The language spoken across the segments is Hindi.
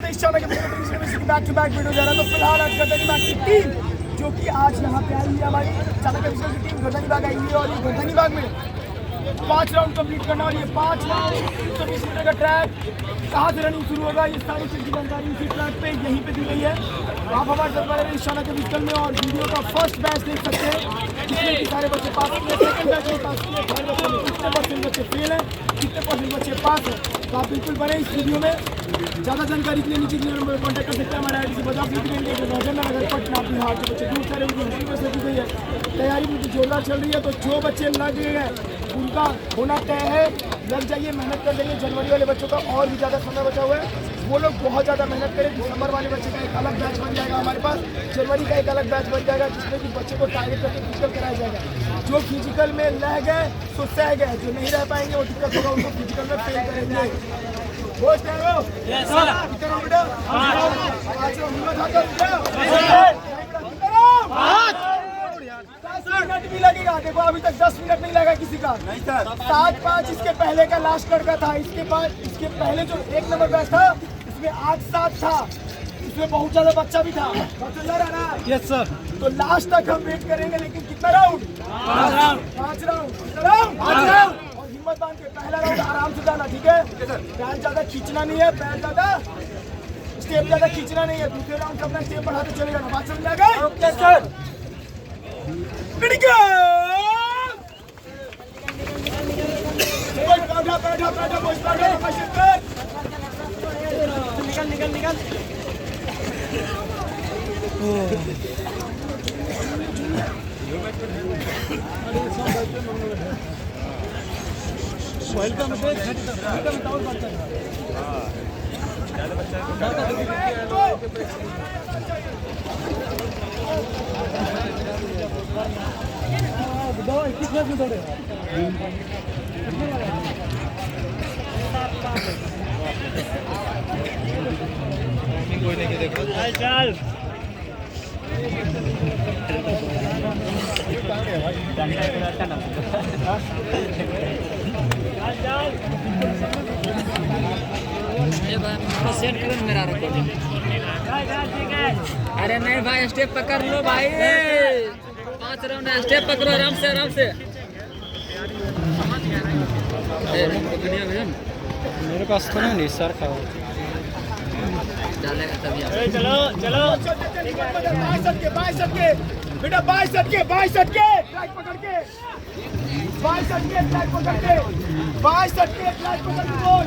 इस चैनल के बैक टू बैक वीडियो जा रहा है। तो फिलहाल आज गर्दनीबाग की टीम जो कि आज यहाँ पे आई है, हमारी चैनल के की टीम गर्दनीबाग आई है और ये गर्दनीबाग में 5 राउंड कंप्लीट करना और ये 5 राउंड 120 मीटर का ट्रैक कहाँ से रनिंग शुरू होगा ये सारी चीज़ की जानकारी इसी ट्रैक पे यहीं पे दी गई है। आप हमारे साथ बने इस चैनल के विकल में और वीडियो का फर्स्ट बैच देख सकते हैं जिसमें कि सारे बच्चे पास किए, सेकंड बैच में पास किए, थर्ड बैच में कितने परसेंट बच्चे फेल हैं, कितने परसेंट बच्चे पास हैं। तो आप बिल्कुल बने इस वीडियो में। ज़्यादा जानकारी के लिए नीचे नंबर पर कॉन्टैक्ट कर सकते हैं। हमारे आईडी से 50 नगर पटना बिहार के बच्चे दूर सारे उनकी दी गई है। तैयारी बिल्कुल जोरदार चल रही है। तो जो बच्चे लग गए हैं उनका होना तय है, लग जाइए, मेहनत कर देंगे। जनवरी वाले बच्चों का और भी ज़्यादा समय बचा हुआ है, वो लोग बहुत ज़्यादा मेहनत करें। दिसंबर वाले बच्चे का एक अलग बैच बन जाएगा हमारे पास, जनवरी का एक अलग बैच बन जाएगा जिसमें कि बच्चे को टारगेट करके फिजिकल कराया जाएगा। जो फिजिकल में रह गए तो सह गए, जो नहीं रह पाएंगे वो दिक्कत होगा, उनको फिजिकल में फेल करेंगे। भी लगेगा, देखो अभी तक 10 मिनट नहीं लगा किसी का। 7-5 इसके पहले का लास्ट लड़का था, इसके पहले जो 1 नंबर बैच था इसमें 8-7 था, इसमें बहुत ज्यादा बच्चा भी था। Yes sir. तो लास्ट तक हम वेट करेंगे, लेकिन कितना राउंड? 5 राउंड। और हिम्मत बांध के पहला राउंड आराम से जाना, ठीक है? पैर ज्यादा खींचना नहीं है, पैर ज्यादा स्टेप ज्यादा खींचना नहीं है। दूसरे राउंड अपना स्टेप बढ़ाते चले जाना। बात समझ आ गई? Okay sir. निकल। चल सेट करो मेरा रिकॉर्डिंग। अरे नहीं भाई, स्टेप पकड़ लो भाई। 5 राउंड है, स्टेप पकड़ो आराम से। मेरे पास तो नहीं सर खाओ डालेगा तभी। चलो बेटा, बाईस सट के ट्रैक पकड़ के बोल।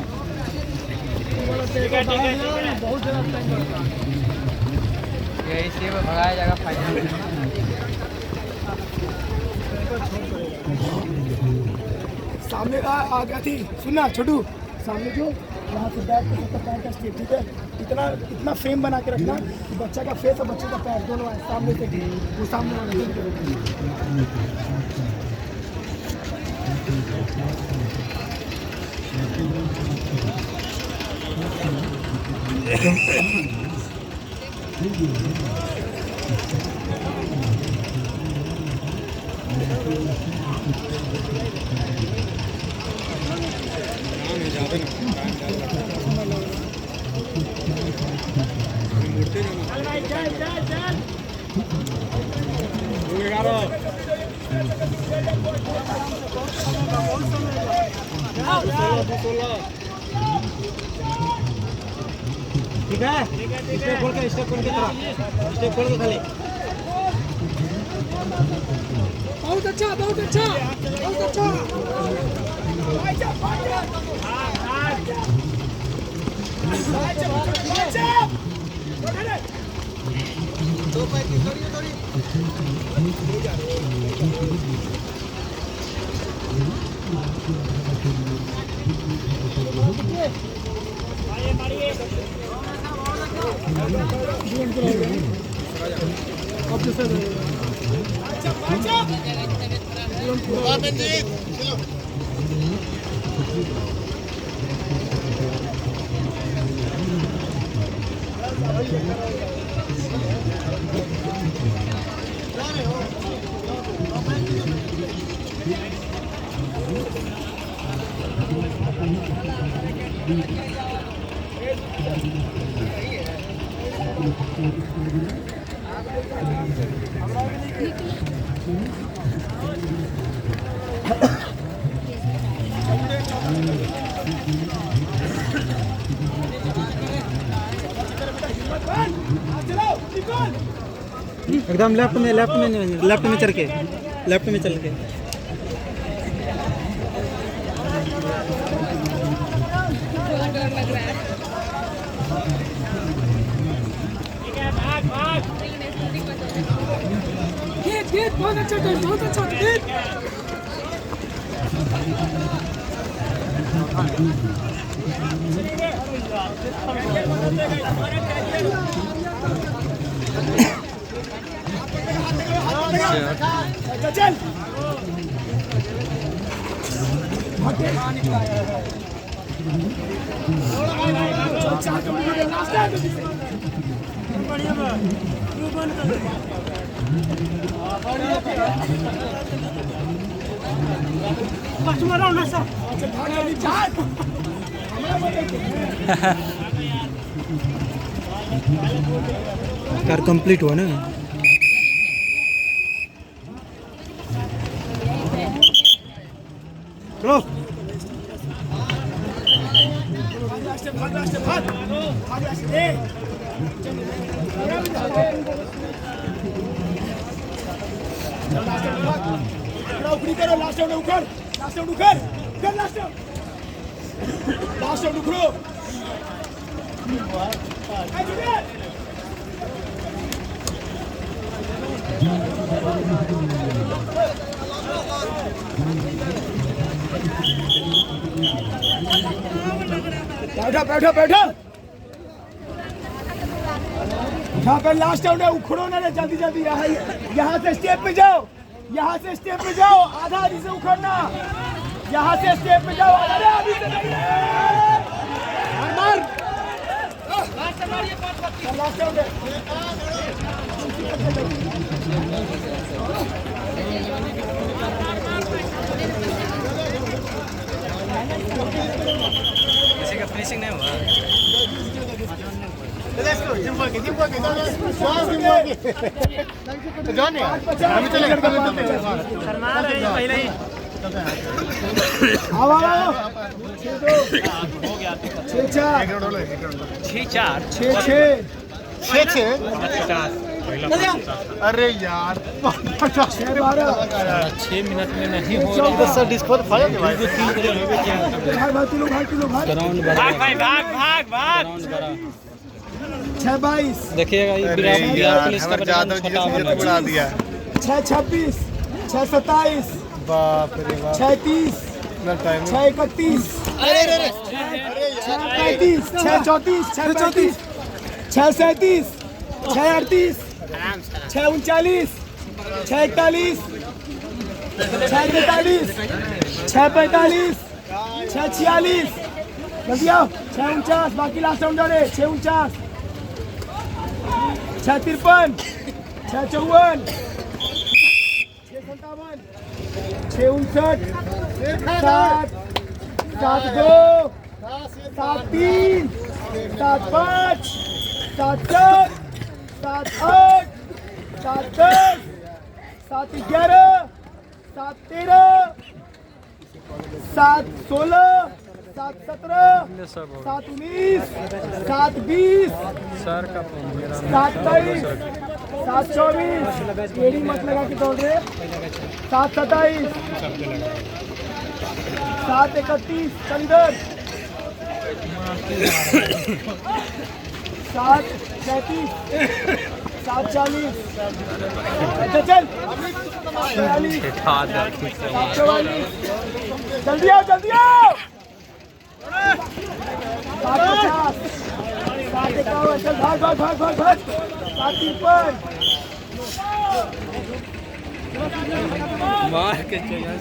ठीक है। बहुत ज्यादा यही से भगाया जाएगा फाइनल। सामने आ गया थी, सुनना छोटू, सामने जो यहाँ से बैक पे सबका पैर का स्टेप, ठीक है? इतना फ्रेम बना के रखना कि बच्चा का फेस और बच्चे का पैर दोनों आए सामने से, वो सामने ठीक है। स्टेप खोल के स्टेप खोल के खाली। बहुत अच्छा। एकदम लेफ्ट में चल के लेफ्ट में चल के बहुत अच्छा टेस्ट, बहुत अच्छा टेस्ट। चल कार कंप्लीट हुआ ना रो उखड़ी करो, लास्ट राउंड उखड़, लास्ट राउंड उखड़, कर लास्ट राउंड उखड़ो। बैठो बैठो बैठो, यहाँ पे लास्ट राउंड है, उखड़ो ना, जल्दी जल्दी। यहाँ से स्टेप पे जाओ, यहाँ से स्टेप पे जाओ, आधा आधी से उखड़ना, यहाँ से स्टेप पे जाओ, अरे अभी से नहीं मार लास्ट राउंड है। किसी का फिनिशिंग नहीं हुआ अरे यार 6 मिनट में नहीं हो रहा। सर डिस्क्वालीफाई हो गया भाग 6-22 देखिएगा ये विराट पुलिस का यादव जी ने उड़ा दिया 6-26 6-27 बाप रे बाप 6-30 इतना टाइम 6-31 6-35 6-34 6-35 6-37 6-38 6-39 6-41 6-43 6-45 6-46 जल्दी आओ 6-49 बाकी लास्ट राउंड है 6-49 6-53 6-54 6-57 6-59 7-2 7-3 7-5 7-7 7-8 7-10 7-11 7-13 7-16 7-17 7-19 7-20 7-23 7-24 तेरी मत लगा के दौड़ रहे 7-27 7-31 चंदर 7-33 7-40 चल 46 7-44 जल्दी आओ 7-50 7-51 चल भाग 7-53 मार के चाहिए